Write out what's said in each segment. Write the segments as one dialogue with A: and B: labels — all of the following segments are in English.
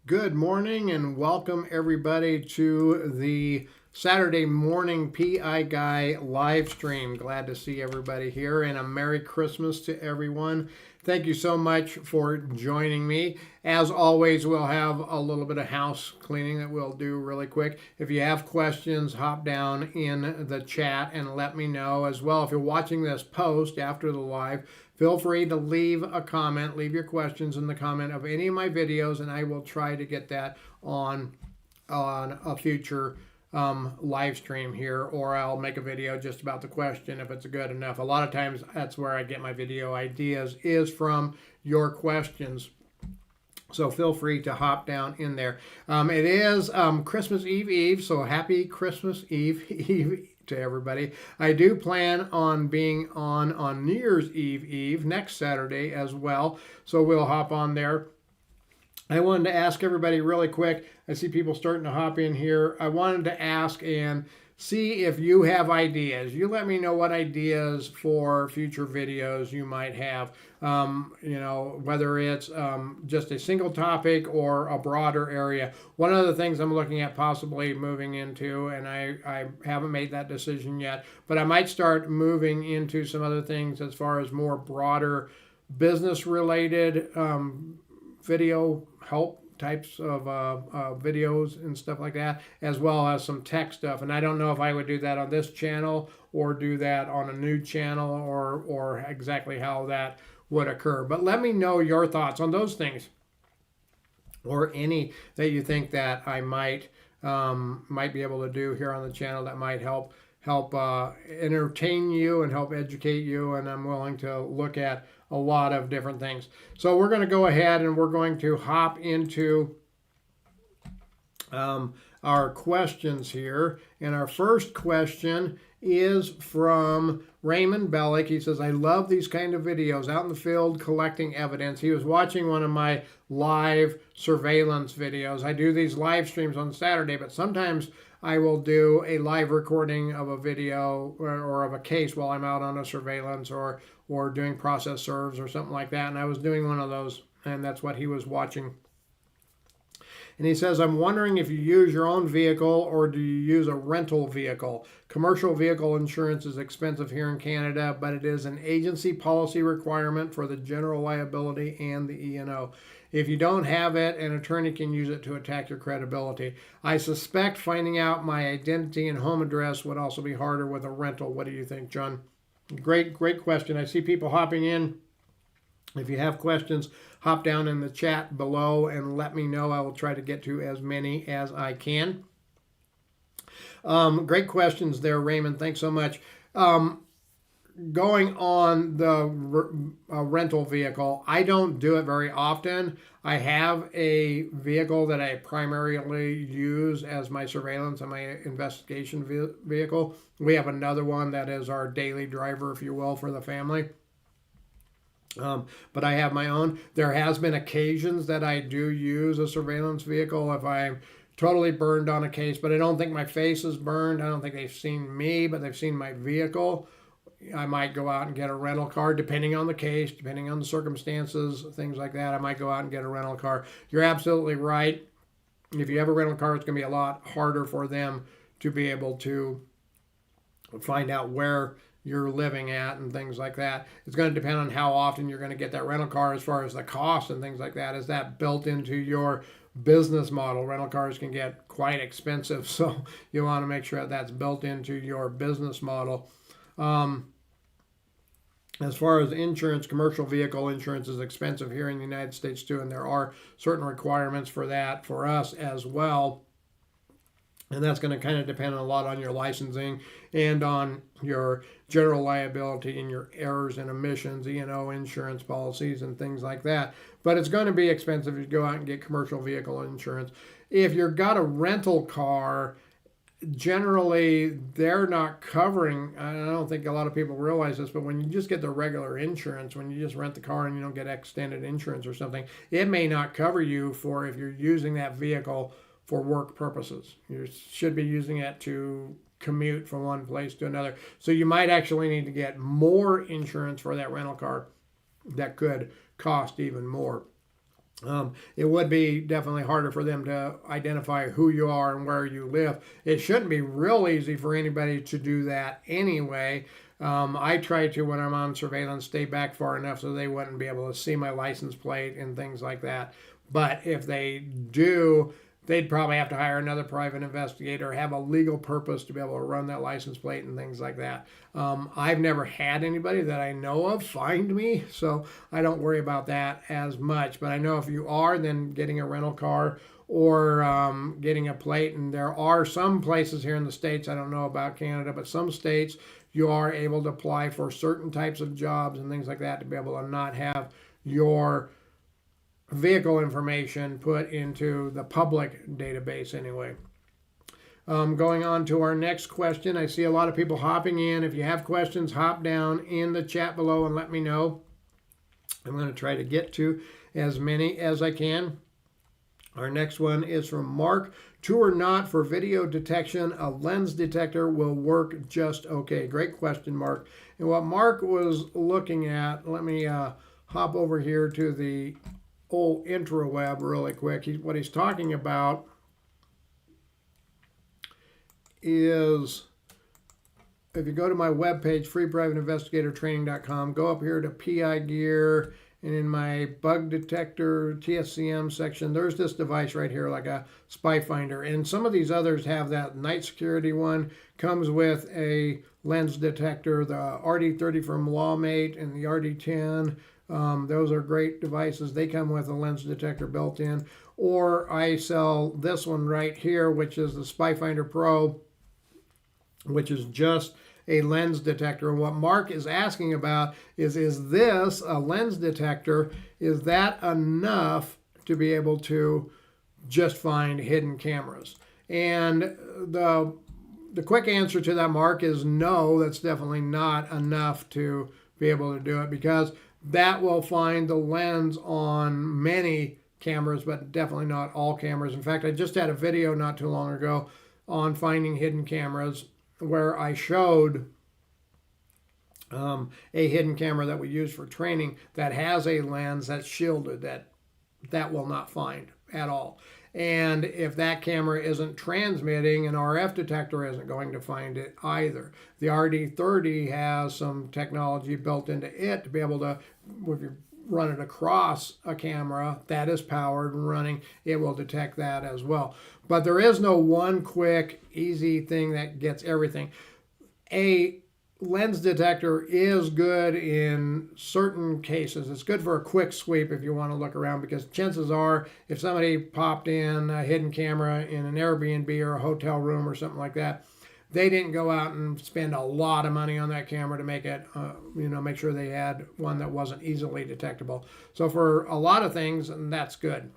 A: Good morning and welcome everybody to the Saturday morning PI Guy live stream. Glad to see everybody here and a Merry Christmas to everyone. Thank you so much for joining me. As always, we'll have a little bit of house cleaning that we'll do really quick. If you have questions, hop down in the chat and let me know as well. If you're watching this post after the live, feel free to leave a comment, leave your questions in the comment of any of my videos, and I will try to get that on a future live stream here, or I'll make a video just about the question if it's good enough. A lot of times that's where I get my video ideas, is from your questions. So feel free to hop down in there. It is Christmas Eve, so happy Christmas Eve to everybody. I do plan on being on New Year's Eve next Saturday as well, so we'll hop on there. I wanted to ask everybody really quick. I see people starting to hop in here. I wanted to ask and see if you have ideas. You let me know what ideas for future videos you might have. Whether it's just a single topic or a broader area. One of the things I'm looking at possibly moving into, and I haven't made that decision yet, but I might start moving into some other things as far as more broader business related video help types of videos and stuff like that, as well as some tech stuff. And I don't know if I would do that on this channel or do that on a new channel, or exactly how that would occur. But let me know your thoughts on those things, or any that you think that I might be able to do here on the channel that might help entertain you and help educate you. And I'm willing to look at a lot of different things. So we're going to go ahead and we're going to hop into our questions here. And our first question is from Raymond Bellick. He says, I love these kind of videos, out in the field collecting evidence. He was watching one of my live surveillance videos. I do these live streams on Saturday, but sometimes I will do a live recording of a video or of a case while I'm out on a surveillance or doing process serves or something like that. And I was doing one of those, and that's what he was watching. And he says, I'm wondering if you use your own vehicle or do you use a rental vehicle? Commercial vehicle insurance is expensive here in Canada, but it is an agency policy requirement for the general liability and the E&O. If you don't have it, an attorney can use it to attack your credibility. I suspect finding out my identity and home address would also be harder with a rental. What do you think, John? Great question. I see people hopping in. If you have questions, hop down in the chat below and let me know. I will try to get to as many as I can. Great questions there, Raymond. Thanks so much. Going on the rental vehicle, I don't do it very often. I have a vehicle that I primarily use as my surveillance and my investigation vehicle. We have another one that is our daily driver, if you will, for the family. But I have my own. There has been occasions that I do use a surveillance vehicle if I'm totally burned on a case, but I don't think my face is burned. I don't think they've seen me, but they've seen my vehicle. I might go out and get a rental car, depending on the case, depending on the circumstances, things like that. I might go out and get a rental car. You're absolutely right. If you have a rental car, it's going to be a lot harder for them to be able to find out where you're living at and things like that. It's going to depend on how often you're going to get that rental car, as far as the cost and things like that. Is that built into your business model? Rental cars can get quite expensive, so you want to make sure that that's built into your business model. As far as insurance, commercial vehicle insurance is expensive here in the United States too, and there are certain requirements for that for us as well. And that's going to kind of depend a lot on your licensing and on your general liability and your errors and omissions, insurance policies and things like that. But it's going to be expensive if you go out and get commercial vehicle insurance. If you've got a rental car, generally they're not covering, I don't think a lot of people realize this, but when you just get the regular insurance, when you just rent the car and you don't get extended insurance or something, it may not cover you for if you're using that vehicle for work purposes. You should be using it to commute from one place to another. So you might actually need to get more insurance for that rental car that could cost even more. It would be definitely harder for them to identify who you are and where you live. It shouldn't be real easy for anybody to do that anyway. I try to, when I'm on surveillance, stay back far enough so they wouldn't be able to see my license plate and things like that. But if they do, they'd probably have to hire another private investigator, have a legal purpose to be able to run that license plate and things like that. I've never had anybody that I know of find me, so I don't worry about that as much. But I know if you are, then getting a rental car or getting a plate, and there are some places here in the States, I don't know about Canada, but some states you are able to apply for certain types of jobs and things like that to be able to not have your vehicle information put into the public database anyway. Going on to our next question. I see a lot of people hopping in. If you have questions, hop down in the chat below and let me know. I'm going to try to get to as many as I can. Our next one is from Mark. True or not, for video detection, a lens detector will work just okay? Great question, Mark. And what Mark was looking at, let me hop over here to the old intraweb really quick. What he's talking about is, if you go to my webpage, freeprivateinvestigatortraining.com, go up here to PI gear, and in my bug detector TSCM section, there's this device right here, like a spy finder. And some of these others have that night security one, comes with a lens detector, the RD30 from Lawmate and the RD10. Those are great devices. They come with a lens detector built in. Or I sell this one right here, which is the Spy Finder Pro, which is just a lens detector. And what Mark is asking about is this a lens detector? Is that enough to be able to just find hidden cameras? And the quick answer to that, Mark, is no, that's definitely not enough to be able to do it, because that will find the lens on many cameras, but definitely not all cameras. In fact, I just had a video not too long ago on finding hidden cameras where I showed a hidden camera that we use for training that has a lens that's shielded that will not find at all. And if that camera isn't transmitting, an RF detector isn't going to find it either. The RD30 has some technology built into it to be able to, if you run it across a camera that is powered and running, it will detect that as well. But there is no one quick, easy thing that gets everything. A lens detector is good in certain cases. It's good for a quick sweep if you want to look around, because chances are if somebody popped in a hidden camera in an Airbnb or a hotel room or something like that, they didn't go out and spend a lot of money on that camera to make it, make sure they had one that wasn't easily detectable. So for a lot of things, that's good.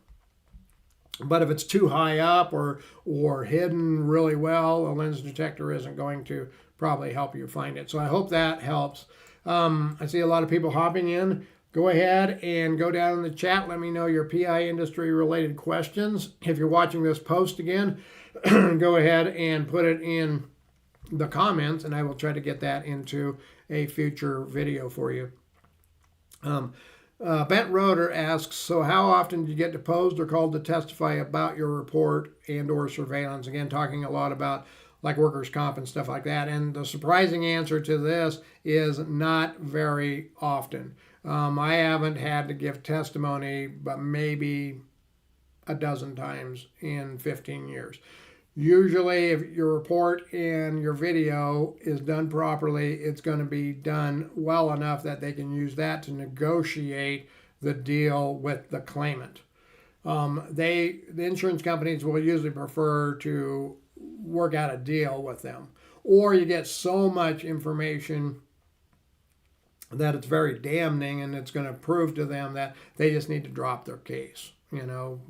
A: But if it's too high up or hidden really well, a lens detector isn't going to probably help you find it. So I hope that helps. I see a lot of people hopping in. Go ahead and go down in the chat. Let me know your PI industry related questions. If you're watching this post again, go ahead and put it in the comments, and I will try to get that into a future video for you. Bent Roeder asks, so how often do you get deposed or called to testify about your report and or surveillance? Again, talking a lot about like workers' comp and stuff like that. And the surprising answer to this is not very often. I haven't had to give testimony, but maybe a dozen times in 15 years. Usually, if your report and your video is done properly, it's going to be done well enough that they can use that to negotiate the deal with the claimant. The insurance companies will usually prefer to work out a deal with them, or you get so much information that it's very damning and it's going to prove to them that they just need to drop their case,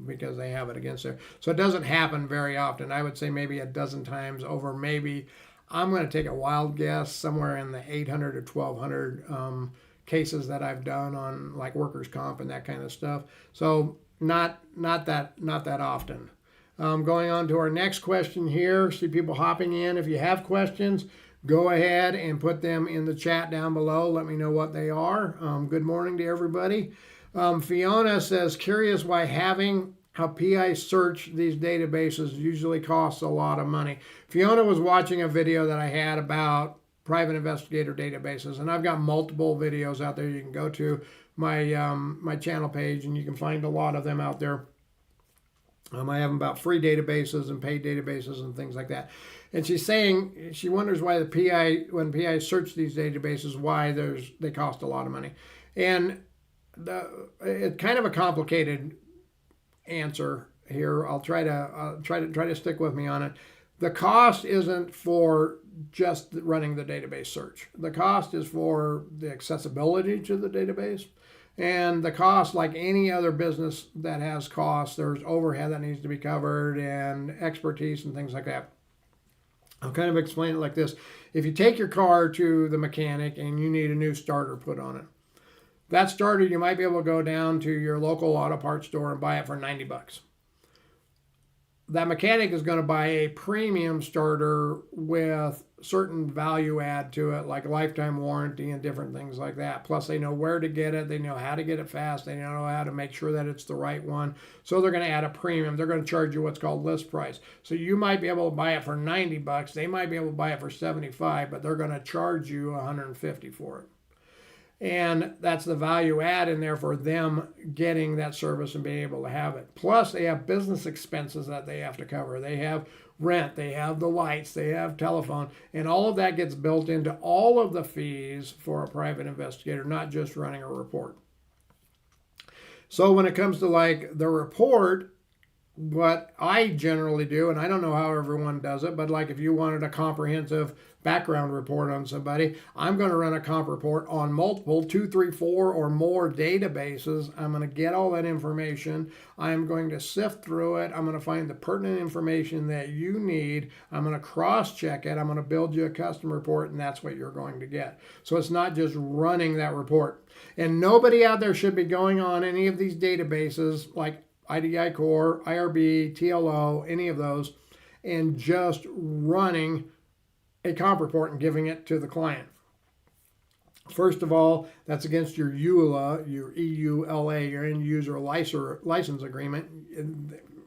A: because they have it against them. So it doesn't happen very often. I would say maybe a dozen times over, maybe, I'm going to take a wild guess, somewhere in the 800 or 1200 cases that I've done on like workers' comp and that kind of stuff. So not that often. Going on to our next question here. See people hopping in. If you have questions, go ahead and put them in the chat down below. Let me know what they are. Good morning to everybody. Fiona says, curious why having a PI search these databases usually costs a lot of money. Fiona was watching a video that I had about private investigator databases, and I've got multiple videos out there. You can go to my channel page, and you can find a lot of them out there. I have them about free databases and paid databases and things like that. And she's saying she wonders why when PI search these databases, why they cost a lot of money. And it's kind of a complicated answer here. I'll try to stick with me on it. The cost isn't for just running the database search. The cost is for the accessibility to the database. And the cost, like any other business that has costs, there's overhead that needs to be covered and expertise and things like that. I'll kind of explain it like this. If you take your car to the mechanic and you need a new starter put on it, that starter, you might be able to go down to your local auto parts store and buy it for $90. That mechanic is going to buy a premium starter with certain value add to it, like a lifetime warranty and different things like that. Plus, they know where to get it. They know how to get it fast. They know how to make sure that it's the right one. So they're going to add a premium. They're going to charge you what's called list price. So you might be able to buy it for $90. They might be able to buy it for $75, but they're going to charge you $150 for it. And that's the value add in there for them getting that service and being able to have it. Plus, they have business expenses that they have to cover. They have rent, they have the lights, they have telephone, and all of that gets built into all of the fees for a private investigator, not just running a report. So when it comes to like the report, what I generally do, and I don't know how everyone does it, but like if you wanted a comprehensive background report on somebody, I'm going to run a comp report on multiple 2, 3, 4 or more databases. I'm going to get all that information. I'm going to sift through it. I'm going to find the pertinent information that you need. I'm going to cross-check it. I'm going to build you a custom report, and that's what you're going to get. So it's not just running that report. And nobody out there should be going on any of these databases like IDI Core, IRB, TLO, any of those, and just running a comp report and giving it to the client. First of all, that's against your EULA, your EULA, your end user license agreement.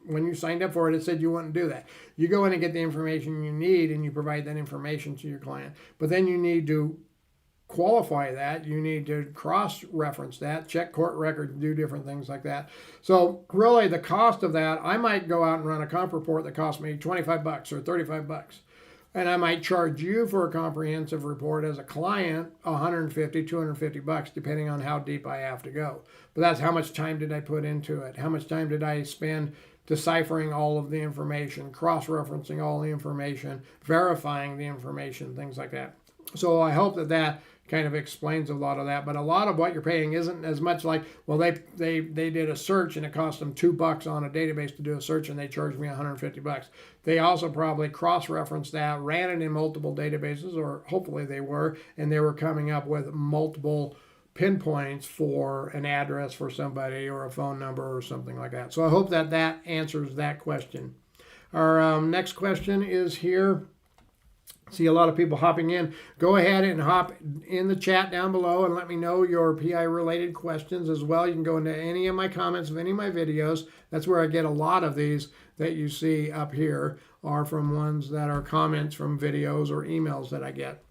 A: When you signed up for it, it said you wouldn't do that. You go in and get the information you need, and you provide that information to your client. But then you need to qualify that. You need to cross-reference that, check court records, do different things like that. So really the cost of that, I might go out and run a comp report that costs me $25 or $35. And I might charge you for a comprehensive report as a client $150, $250, depending on how deep I have to go. But that's how much time did I put into it? How much time did I spend deciphering all of the information, cross-referencing all the information, verifying the information, things like that. So I hope that kind of explains a lot of that. But a lot of what you're paying isn't as much like, well, they did a search and it cost them $2 on a database to do a search and they charged me $150. They also probably cross-referenced that, ran it in multiple databases, or hopefully they were, and they were coming up with multiple pinpoints for an address for somebody or a phone number or something like that. So I hope that answers that question. Our next question is here. See a lot of people hopping in. Go ahead and hop in the chat down below and let me know your PI related questions as well. You can go into any of my comments of any of my videos. That's where I get a lot of these that you see up here are from ones that are comments from videos or emails that I get.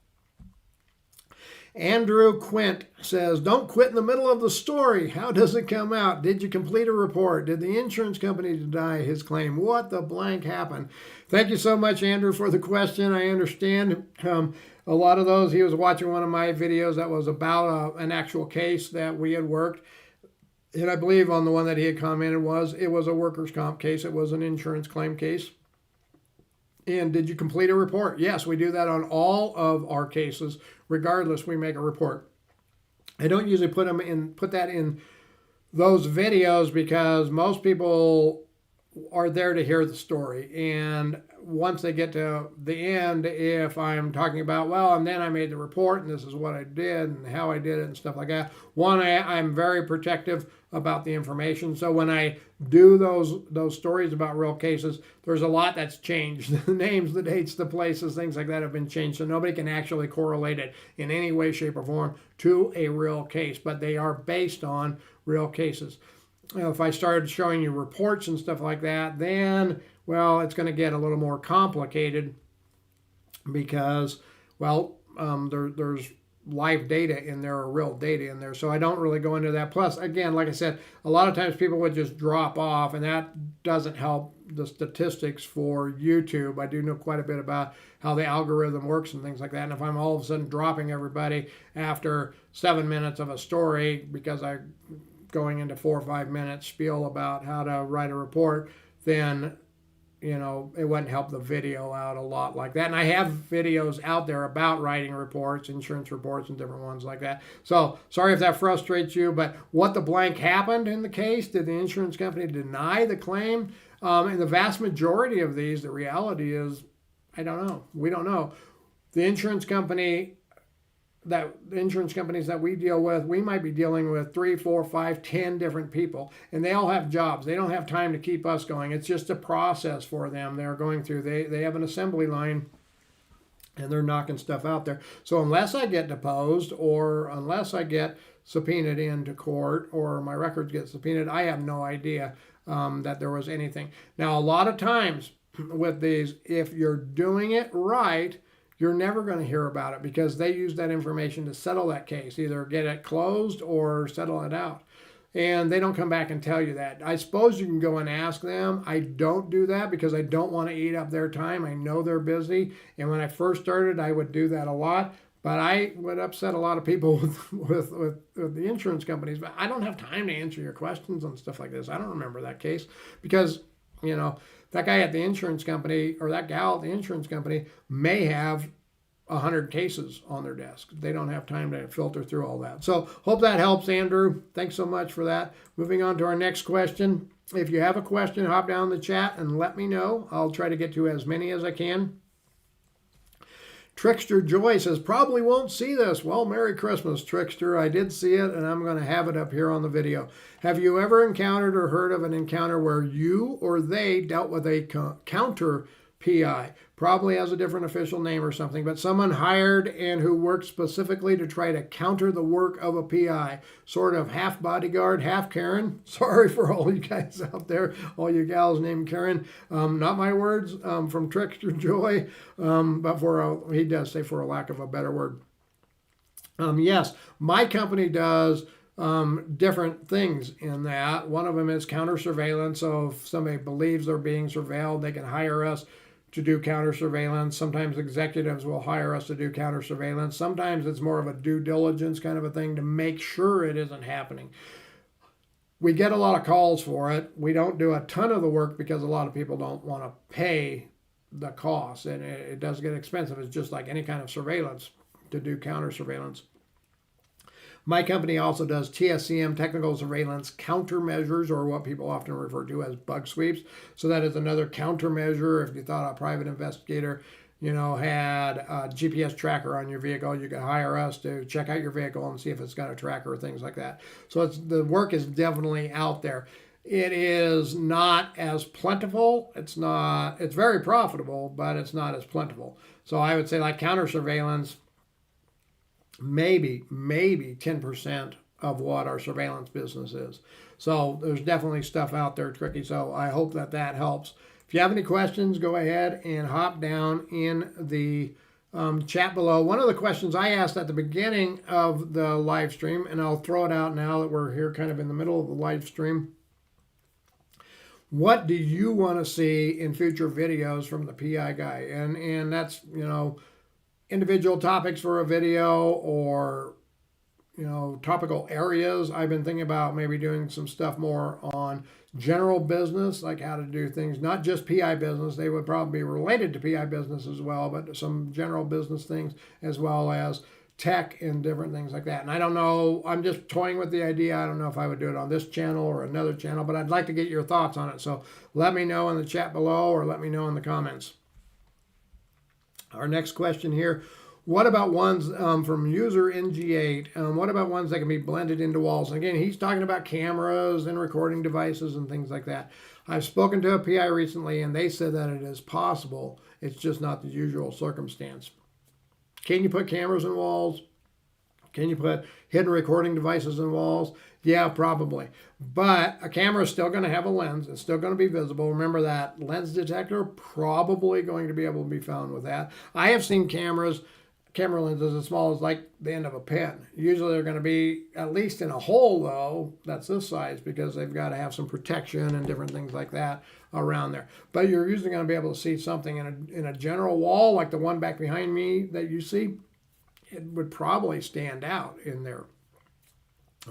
A: Andrew Quint says, don't quit in the middle of the story. How does it come out? Did you complete a report? Did the insurance company deny his claim? What the blank happened? Thank you so much, Andrew, for the question. I understand a lot of those. He was watching one of my videos that was about an actual case that we had worked. And I believe on the one that he had commented it was a workers' comp case. It was an insurance claim case. And did you complete a report? Yes, we do that on all of our cases. Regardless, we make a report. I don't usually put that in those videos because most people are there to hear the story. And once they get to the end, if I'm talking about, well, and then I made the report and this is what I did and how I did it and stuff like that, one, I'm very protective about the information. So when I do those stories about real cases, there's a lot that's changed. The names, the dates, the places, things like that have been changed. So nobody can actually correlate it in any way, shape, or form to a real case, but they are based on real cases. If I started showing you reports and stuff like that, then, well, it's going to get a little more complicated because, well, there's live data in there or real data in there. So I don't really go into that. Plus, again, like I said, a lot of times people would just drop off, and that doesn't help the statistics for YouTube. I do know quite a bit about how the algorithm works and things like that. And if I'm all of a sudden dropping everybody after 7 minutes of a story because I'm going into 4 or 5 minutes spiel about how to write a report, then it wouldn't help the video out a lot like that. And I have videos out there about writing reports, insurance reports, and different ones like that. So sorry if that frustrates you, but what the blank happened in the case? Did the insurance company deny the claim? In the vast majority of these, the reality is, I don't know. We don't know. The insurance companies that we deal with, we might be dealing with 3, 4, 5, 10 different people, and they all have jobs. They don't have time to keep us going. It's just a process for them. They're going through. They have an assembly line, and they're knocking stuff out there. So unless I get deposed or unless I get subpoenaed into court or my records get subpoenaed, I have no idea that there was anything. Now, a lot of times with these, if you're doing it right, you're never going to hear about it because they use that information to settle that case, either get it closed or settle it out. And they don't come back and tell you that. I suppose you can go and ask them. I don't do that because I don't want to eat up their time. I know they're busy. And when I first started, I would do that a lot. But I would upset a lot of people with the insurance companies. But I don't have time to answer your questions on stuff like this. I don't remember that case because, that guy at the insurance company or that gal at the insurance company may have 100 cases on their desk. They don't have time to filter through all that. So hope that helps, Andrew. Thanks so much for that. Moving on to our next question. If you have a question, hop down in the chat and let me know. I'll try to get to as many as I can. Trickster Joy says, probably won't see this. Well, Merry Christmas, Trickster. I did see it, and I'm going to have it up here on the video. Have you ever encountered or heard of an encounter where you or they dealt with a counter PI? Probably has a different official name or something, but someone hired and who worked specifically to try to counter the work of a PI. Sort of half bodyguard, half Karen. Sorry for all you guys out there, all you gals named Karen. Not my words from Trickster Joy, but he does say for a lack of a better word. Yes, my company does different things in that. One of them is counter surveillance. So if somebody believes they're being surveilled, they can hire us to do counter surveillance. Sometimes executives will hire us to do counter surveillance. Sometimes it's more of a due diligence kind of a thing to make sure it isn't happening. We get a lot of calls for it. We don't do a ton of the work because a lot of people don't want to pay the cost, and it does get expensive. It's just like any kind of surveillance to do counter surveillance. My company also does TSCM, technical surveillance countermeasures, or what people often refer to as bug sweeps. So that is another countermeasure. If you thought a private investigator, had a GPS tracker on your vehicle, you could hire us to check out your vehicle and see if it's got a tracker or things like that. So the work is definitely out there. It is not as plentiful. It's very profitable, but it's not as plentiful. So I would say like counter surveillance, maybe 10% of what our surveillance business is. So there's definitely stuff out there tricky. So I hope that helps. If you have any questions, go ahead and hop down in the chat below. One of the questions I asked at the beginning of the live stream, and I'll throw it out now that we're here kind of in the middle of the live stream. What do you want to see in future videos from the PI guy? And that's, individual topics for a video or, topical areas. I've been thinking about maybe doing some stuff more on general business, like how to do things, not just PI business. They would probably be related to PI business as well, but some general business things, as well as tech and different things like that. And I don't know, I'm just toying with the idea. I don't know if I would do it on this channel or another channel, but I'd like to get your thoughts on it. So let me know in the chat below or let me know in the comments. Our next question here. What about ones from user NG8? What about ones that can be blended into walls? And again, he's talking about cameras and recording devices and things like that. I've spoken to a PI recently, and they said that it is possible. It's just not the usual circumstance. Can you put cameras in walls? Can you put hidden recording devices in walls? Yeah, probably. But a camera is still going to have a lens. It's still going to be visible. Remember that lens detector probably going to be able to be found with that. I have seen camera lenses as small as like the end of a pen. Usually they're going to be at least in a hole though, that's this size, because they've got to have some protection and different things like that around there. But you're usually going to be able to see something in a general wall like the one back behind me that you see. It would probably stand out in there.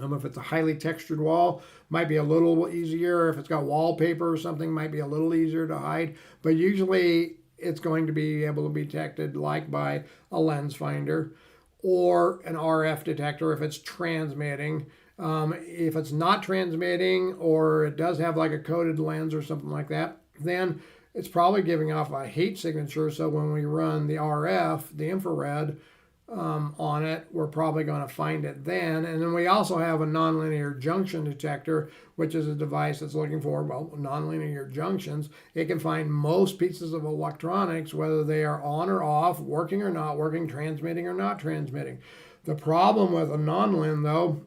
A: If it's a highly textured wall, might be a little easier. If it's got wallpaper or something, might be a little easier to hide. But usually it's going to be able to be detected like by a lens finder or an RF detector if it's transmitting. If it's not transmitting or it does have like a coated lens or something like that, then it's probably giving off a heat signature. So when we run the RF, the infrared, on it, we're probably going to find it then. And then we also have a nonlinear junction detector, which is a device that's looking for, well, nonlinear junctions. It can find most pieces of electronics, whether they are on or off, working or not working, transmitting or not transmitting. The problem with a nonlin, though,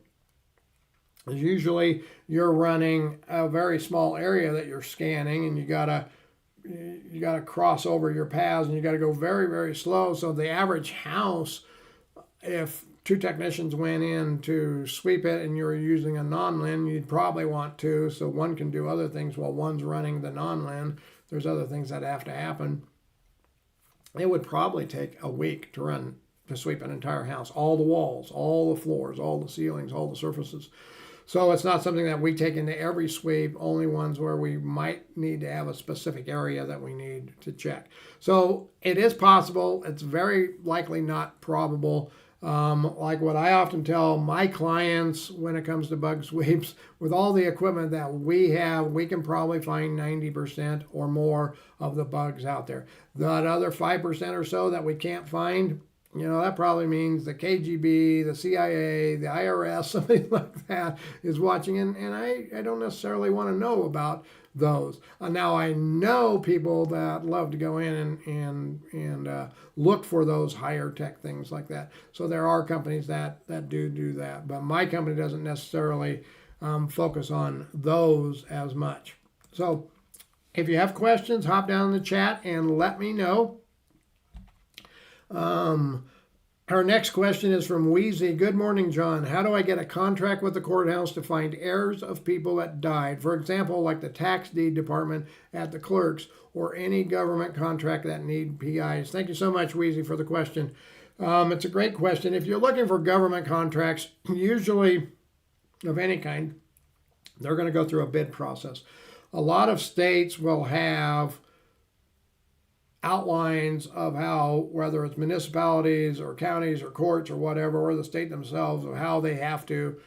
A: is usually you're running a very small area that you're scanning, and you gotta cross over your paths, and you got to go very, very slow. So the average house, if two technicians went in to sweep it and you're using a non-lin, you'd probably want two, so one can do other things while one's running the non-lin. There's other things that have to happen. It would probably take a week to sweep an entire house, all the walls, all the floors, all the ceilings, all the surfaces. So it's not something that we take into every sweep, only ones where we might need to have a specific area that we need to check. So it is possible. It's very likely not probable. Like what I often tell my clients when it comes to bug sweeps, with all the equipment that we have, we can probably find 90% or more of the bugs out there. That other 5% or so that we can't find, that probably means the KGB, the CIA, the IRS, something like that is watching. And I don't necessarily want to know about those. Now, I know people that love to go in and look for those higher tech things like that. So there are companies that do that. But my company doesn't necessarily focus on those as much. So if you have questions, hop down in the chat and let me know. Our next question is from Wheezy. Good morning, John. How do I get a contract with the courthouse to find heirs of people that died? For example, like the tax deed department at the clerks or any government contract that need PIs. Thank you so much, Wheezy, for the question. It's a great question. If you're looking for government contracts, usually of any kind, they're going to go through a bid process. A lot of states will have outlines of how, whether it's municipalities or counties or courts or whatever, or the state themselves, of how they have to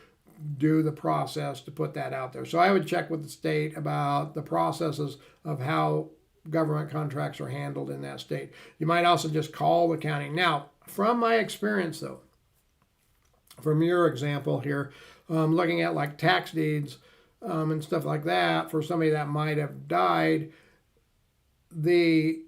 A: do the process to put that out there. So I would check with the state about the processes of how government contracts are handled in that state. You might also just call the county. Now, from my experience though, from your example here, looking at like tax deeds and stuff like that for somebody that might have died, the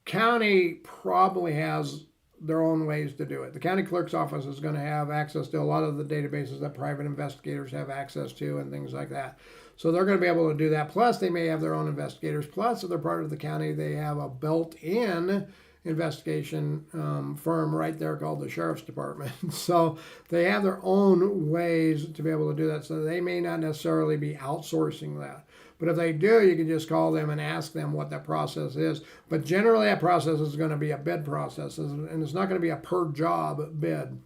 A: county probably has their own ways to do it. The county clerk's office is going to have access to a lot of the databases that private investigators have access to and things like that. So they're going to be able to do that. Plus, they may have their own investigators. Plus, if they're part of the county, they have a built-in investigation firm right there called the Sheriff's Department. So they have their own ways to be able to do that. So they may not necessarily be outsourcing that. But if they do, you can just call them and ask them what that process is. But generally, that process is going to be a bid process, and it's not going to be a per job bid.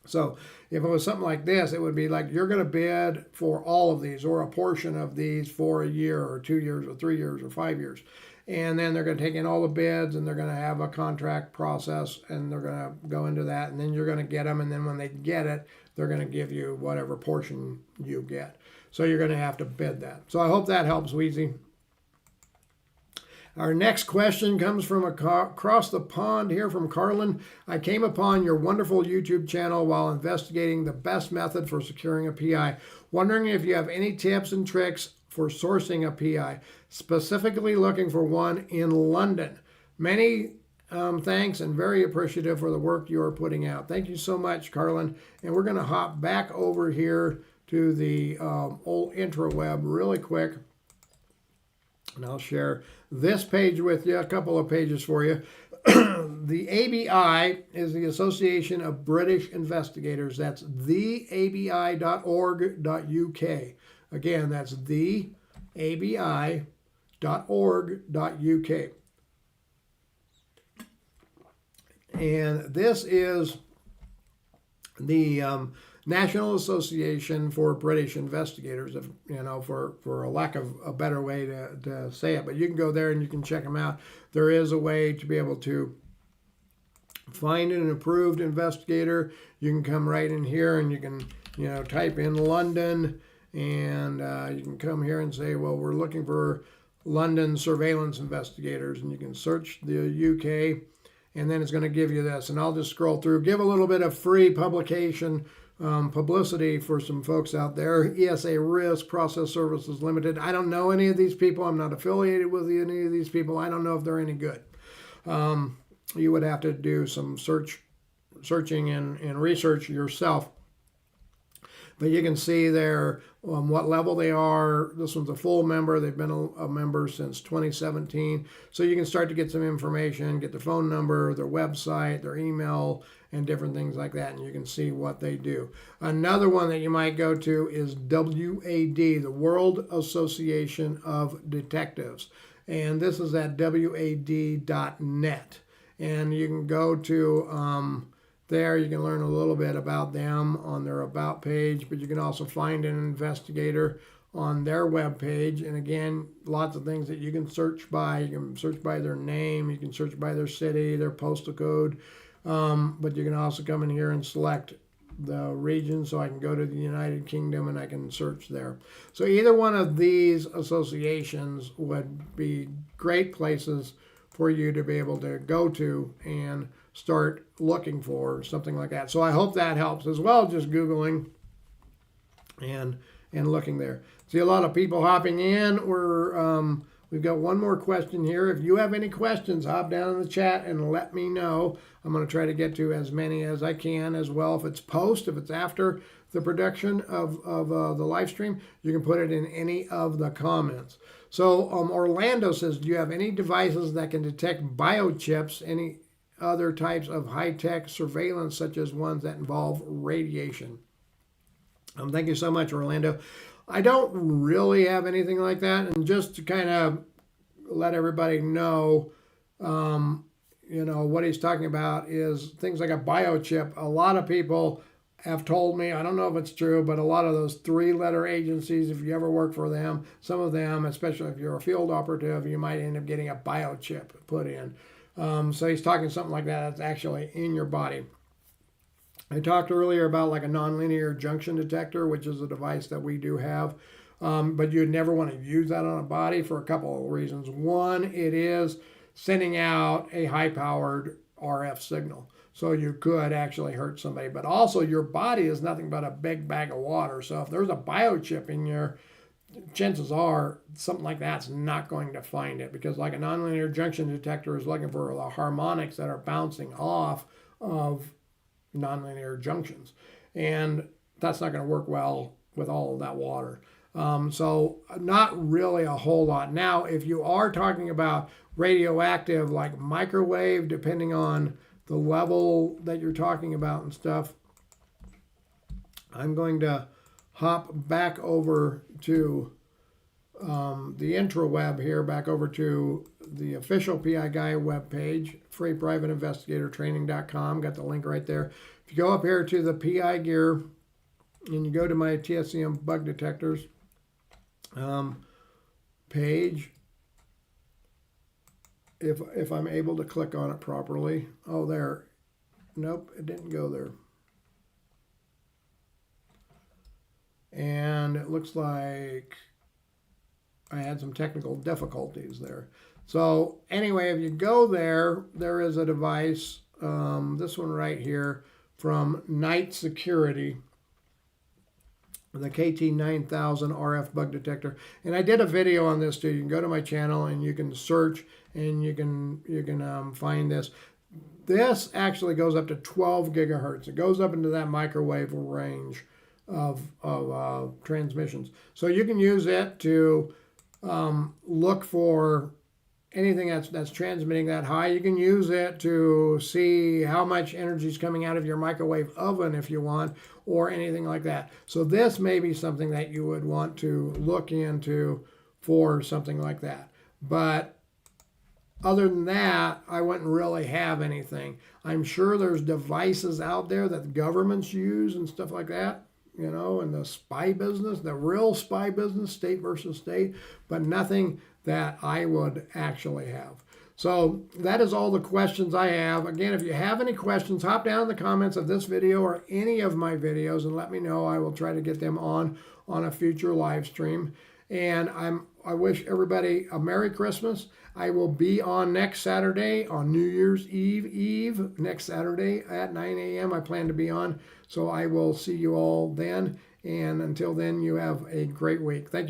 A: So if it was something like this, it would be like you're going to bid for all of these or a portion of these for a year or 2 years or 3 years or 5 years. And then they're going to take in all the bids and they're going to have a contract process and they're going to go into that. And then you're going to get them. And then when they get it, they're going to give you whatever portion you get. So you're going to have to bid that. So I hope that helps, Wheezy. Our next question comes from across the pond here from Carlin. I came upon your wonderful YouTube channel while investigating the best method for securing a PI. Wondering if you have any tips and tricks for sourcing a PI, specifically looking for one in London. Many thanks and very appreciative for the work you are putting out. Thank you so much, Carlin. And we're going to hop back over here to the old intraweb really quick. And I'll share this page with you, a couple of pages for you. The ABI is the Association of British Investigators. That's theabi.org.uk. Again, that's theabi.org.uk. And this is the National Association for British Investigators, if, for a lack of a better way to say it. But you can go there and you can check them out. There is a way to be able to find an approved investigator. You can come right in here and you can, type in London and you can come here and say, well, we're looking for London surveillance investigators. And you can search the UK and then it's going to give you this. And I'll just scroll through, give a little bit of free publication publicity for some folks out there. ESA Risk Process Services Limited. I don't know any of these people. I'm not affiliated with any of these people. I don't know if they're any good. You would have to do some searching and research yourself. But you can see there what level they are. This one's a full member. They've been a member since 2017. So you can start to get some information, get their phone number, their website, their email, and different things like that. And you can see what they do. Another one that you might go to is WAD, the World Association of Detectives. And this is at wad.net. And you can go to there. You can learn a little bit about them on their About page, but you can also find an investigator on their web page. And again, lots of things that you can search by. You can search by their name, you can search by their city, their postal code, but you can also come in here and select the region. So I can go to the United Kingdom and I can search there. So either one of these associations would be great places for you to be able to go to and start looking for something like that. So I hope that helps, as well as just Googling and looking there. See a lot of people hopping in. We've got one more question here. If you have any questions, hop down in the chat and let me know. I'm going to try to get to as many as I can as well. If it's if it's after the production of the live stream, you can put it in any of the comments. So Orlando says, do you have any devices that can detect biochips, any other types of high-tech surveillance, such as ones that involve radiation? Thank you so much, Orlando. I don't really have anything like that. And just to kind of let everybody know, what he's talking about is things like a biochip. A lot of people have told me, I don't know if it's true, but a lot of those three-letter agencies, if you ever work for them, some of them, especially if you're a field operative, you might end up getting a biochip put in. So he's talking something like that that's actually in your body. I talked earlier about like a nonlinear junction detector, which is a device that we do have, but you'd never want to use that on a body for a couple of reasons. One, it is sending out a high-powered RF signal, so you could actually hurt somebody. But also, your body is nothing but a big bag of water, so if there's a biochip in your chances are something like that's not going to find it, because like a nonlinear junction detector is looking for the harmonics that are bouncing off of nonlinear junctions, and that's not going to work well with all of that water. So not really a whole lot. Now, if you are talking about radioactive, like microwave, depending on the level that you're talking about and stuff, I'm going to hop back over to the intraweb here, back over to the official PI Guy webpage, freeprivateinvestigatortraining.com. Got the link right there. If If you go up here to the PI gear and you go to my TSCM bug detectors page, if I'm able to click on it properly. Oh, there. Nope, it didn't go there. And it looks like I had some technical difficulties there. So anyway, if you go there, there is a device, this one right here from Night Security, the KT9000 RF bug detector. And I did a video on this too. You can go to my channel and you can search and you can find this. This actually goes up to 12 gigahertz. It goes up into that microwave range of transmissions. So you can use it to look for anything that's transmitting that high. You can use it to see how much energy is coming out of your microwave oven if you want, or anything like that. So this may be something that you would want to look into for something like that. But other than that, I wouldn't really have anything. I'm sure there's devices out there that governments use and stuff like that, you know, in the spy business, the real spy business, state versus state, but nothing that I would actually have. So that is all the questions I have. Again, if you have any questions, hop down in the comments of this video or any of my videos and let me know. I will try to get them on a future live stream. And I wish everybody a Merry Christmas. I will be on next Saturday, on New Year's Eve, next Saturday at 9 a.m. I plan to be on. So I will see you all then. And until then, you have a great week. Thank you.